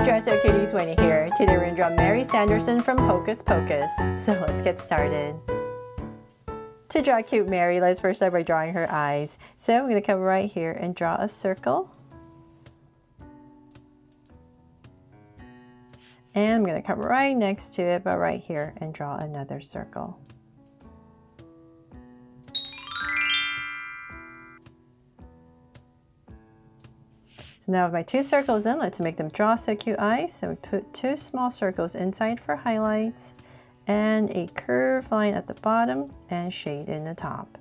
Dress Up Cuties Winnie here. Today we're going to draw Mary Sanderson from Hocus Pocus. So let's get started. To draw cute Mary, let's first start by drawing her eyes. So I'm going to come right here and draw a circle. And I'm going to come right next to it, about right here, and draw another circle. So now with my two circles in, let's make them draw so cute eyes. So we put two small circles inside for highlights and a curved line at the bottom and shade in the top.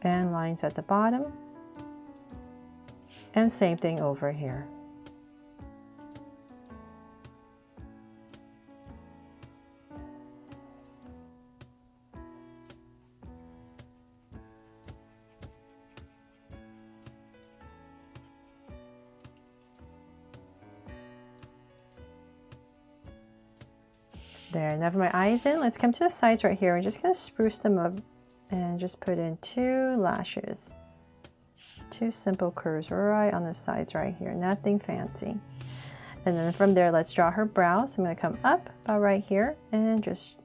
And lines at the bottom. And same thing over here. There, now for my eyes in, let's come to the sides right here. We're just going to spruce them up and just put in two lashes. Two simple curves right on the sides right here, nothing fancy. And then from there, let's draw her brow. So I'm going to come up about right here and just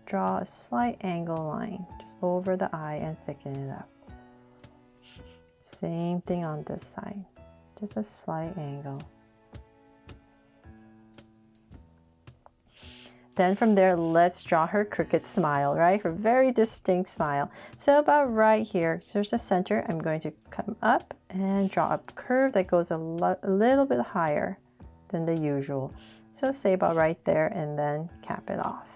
draw a slight angle line just over the eye and thicken it up. Same thing on this side, just a slight angle. Then from there, let's draw her crooked smile, right? Her very distinct smile. So about right here, there's the center. I'm going to come up and draw a curve that goes a little bit higher than the usual. So say about right there and then cap it off.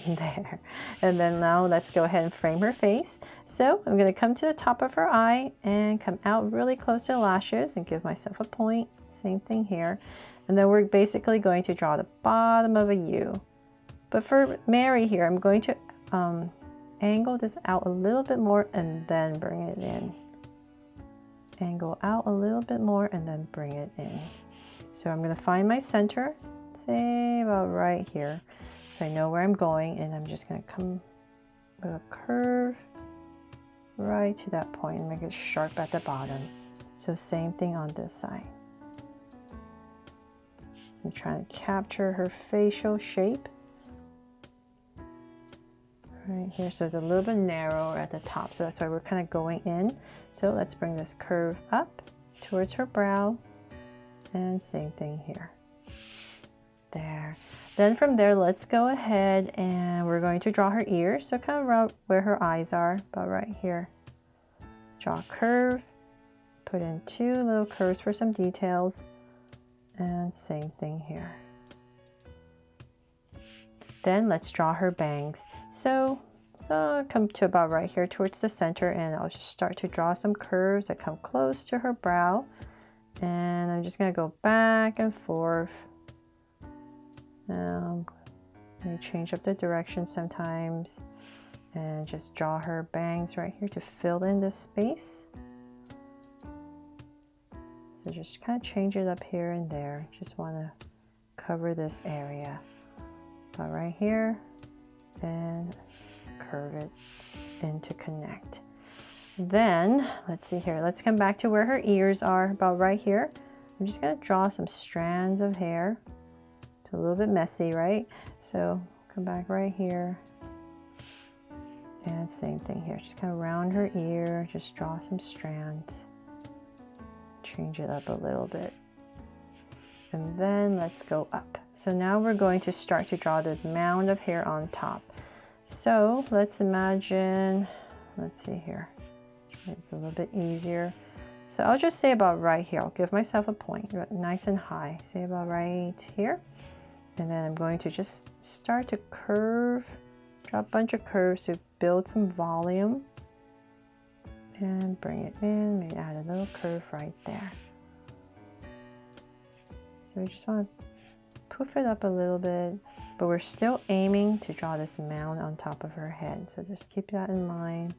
There. And then now let's go ahead and frame her face. So I'm going to come to the top of her eye and come out really close to the lashes and give myself a point. Same thing here. And then we're basically going to draw the bottom of a U. But for Mary here, I'm going to angle this out a little bit more and then bring it in. Angle out a little bit more and then bring it in. So I'm going to find my center, say about right here. So I know where I'm going, and I'm just going to come with a curve right to that point and make it sharp at the bottom. So same thing on this side. I'm trying to capture her facial shape right here, so it's a little bit narrower at the top, so that's why we're kind of going in. So let's bring this curve up towards her brow, and same thing here. There. Then from there, let's go ahead and we're going to draw her ears. So kind of around where her eyes are, about right here. Draw a curve, put in two little curves for some details. And same thing here. Then let's draw her bangs. So I'll come to about right here towards the center, and I'll just start to draw some curves that come close to her brow. And I'm just going to go back and forth. Maybe change up the direction sometimes. And just draw her bangs right here to fill in this space. So just kind of change it up here and there. Just want to cover this area. About right here and curve it in to connect. Then let's see here. Let's come back to where her ears are, about right here. I'm just going to draw some strands of hair. It's a little bit messy, right? So come back right here. And same thing here. Just kind of round her ear. Just draw some strands. Change it up a little bit. And then let's go up. So now we're going to start to draw this mound of hair on top. So let's imagine, let's see here. It's a little bit easier. So I'll just say about right here. I'll give myself a point, nice and high. Say about right here. And then I'm going to just start to curve, draw a bunch of curves to build some volume. And bring it in, maybe add a little curve right there. So we just want to poof it up a little bit, but we're still aiming to draw this mound on top of her head. So just keep that in mind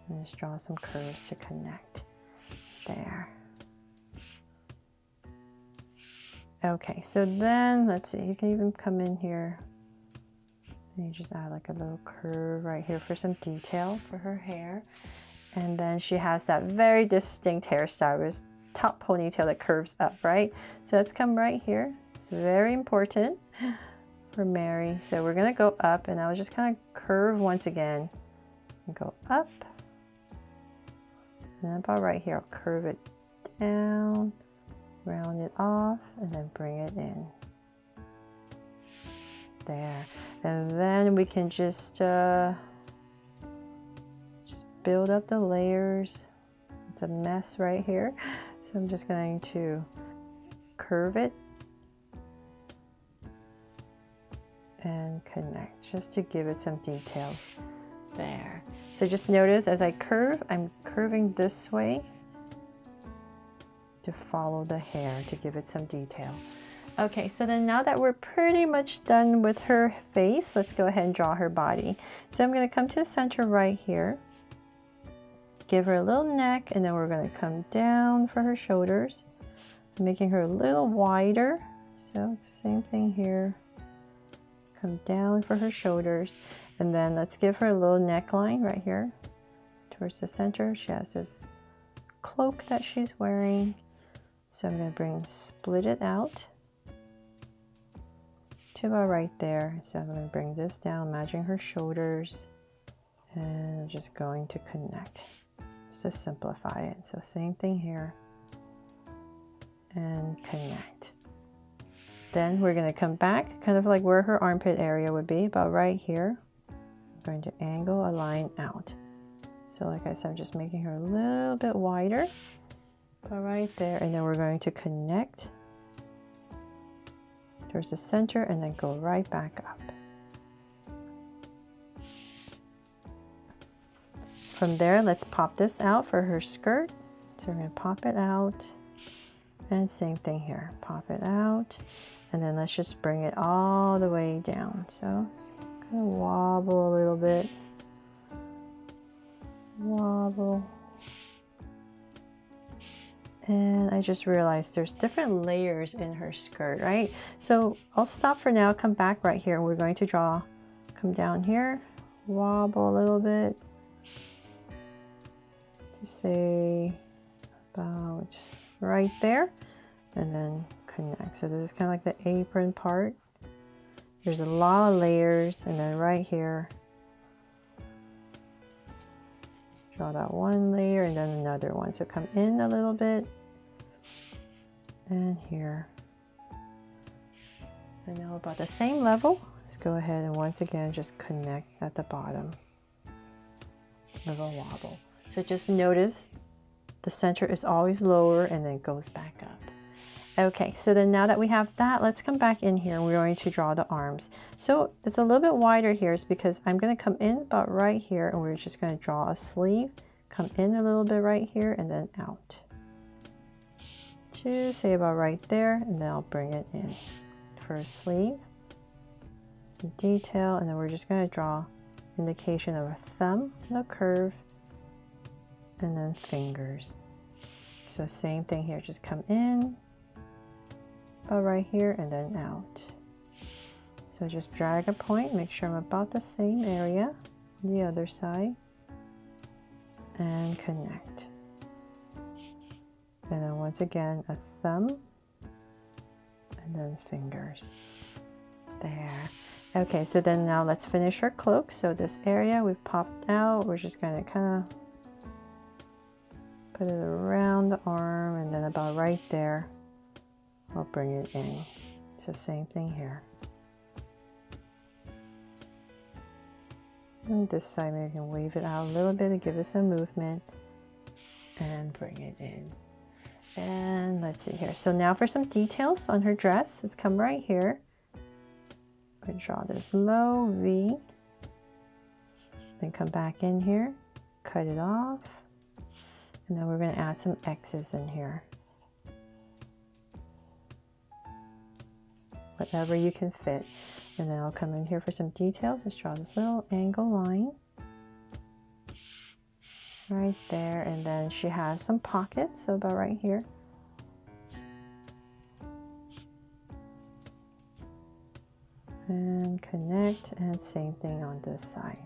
and just draw some curves to connect there. Okay, so then let's see, you can even come in here And you just add like a little curve right here for some detail for her hair. And then she has that very distinct hairstyle with top ponytail that curves up, right? So let's come right here. It's very important for Mary. So we're gonna go up, and I'll just kind of curve once again and go up. And then about right here, I'll curve it down, round it off, and then bring it in. There. And then we can just build up the layers. It's a mess right here. So I'm just going to curve it and connect just to give it some details. There. So just notice as I curve, I'm curving this way to follow the hair to give it some detail. Okay, so then now that we're pretty much done with her face, let's go ahead and draw her body. So I'm going to come to the center right here, give her a little neck, and then we're going to come down for her shoulders, making her a little wider. So it's the same thing here. Come down for her shoulders, and then let's give her a little neckline right here towards the center. She has this cloak that she's wearing. So I'm going to split it out to about right there. So I'm going to bring this down, matching her shoulders, and I'm just going to connect just to simplify it. So same thing here, and connect. Then we're going to come back kind of like where her armpit area would be, about right here. I'm going to angle a line out. So like I said, I'm just making her a little bit wider, about right there, and then we're going to connect towards the center and then go right back up. From there, let's pop this out for her skirt. So we're going to pop it out, and same thing here, pop it out, and then let's just bring it all the way down. So it's kind of wobble a little bit, wobble. And I just realized there's different layers in her skirt, right? So I'll stop for now, come back right here, and we're going to draw, come down here, wobble a little bit to say about right there, and then connect. So this is kind of like the apron part. There's a lot of layers, and then right here, draw that one layer and then another one. So come in a little bit, and here. And now about the same level, let's go ahead and once again just connect at the bottom with a wobble. So just notice the center is always lower and then goes back up. Okay, so then now that we have that, let's come back in here and we're going to draw the arms. So it's a little bit wider here is because I'm going to come in about right here, and we're just going to draw a sleeve, come in a little bit right here and then out to say about right there, and then I'll bring it in for a sleeve, some detail, and then we're just going to draw indication of a thumb, no curve, and then fingers. So same thing here, just come in about right here and then out. So just drag a point, make sure I'm about the same area on the other side, and connect. And then once again, a thumb, and then fingers. There. Okay, so then now let's finish our cloak. So this area we've popped out, we're just going to kind of put it around the arm, and then about right there, I'll bring it in. So same thing here. And this side, maybe you can wave it out a little bit to give it some movement, and bring it in. And let's see here. So now for some details on her dress, let's come right here. I draw this low V, then come back in here, cut it off, and then we're going to add some X's in here. Whatever you can fit. And then I'll come in here for some detail, just draw this little angle line right there, and then she has some pockets, so about right here. And connect, and same thing on this side.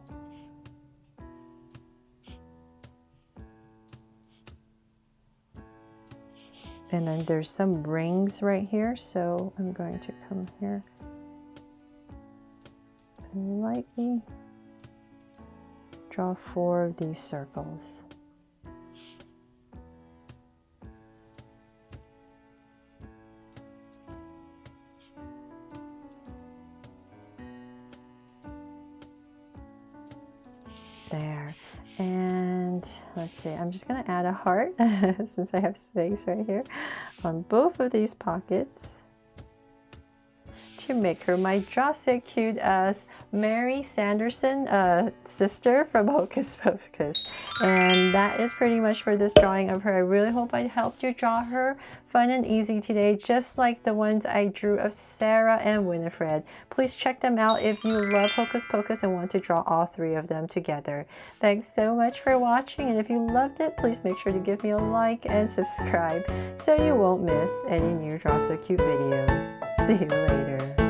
And then there's some rings right here, so I'm going to come here and lightly draw 4 of these circles. There. And let's see, I'm just going to add a heart since I have space right here on both of these pockets to make her my Draw So Cute as Mary Sanderson sister from Hocus Pocus. And that is pretty much for this drawing of her. I really hope I helped you draw her fun and easy today, just like the ones I drew of Sarah and Winifred. Please check them out if you love Hocus Pocus and want to draw all 3 of them together. Thanks so much for watching, and if you loved it, please make sure to give me a like and subscribe so you won't miss any new Draw So Cute videos. See you later.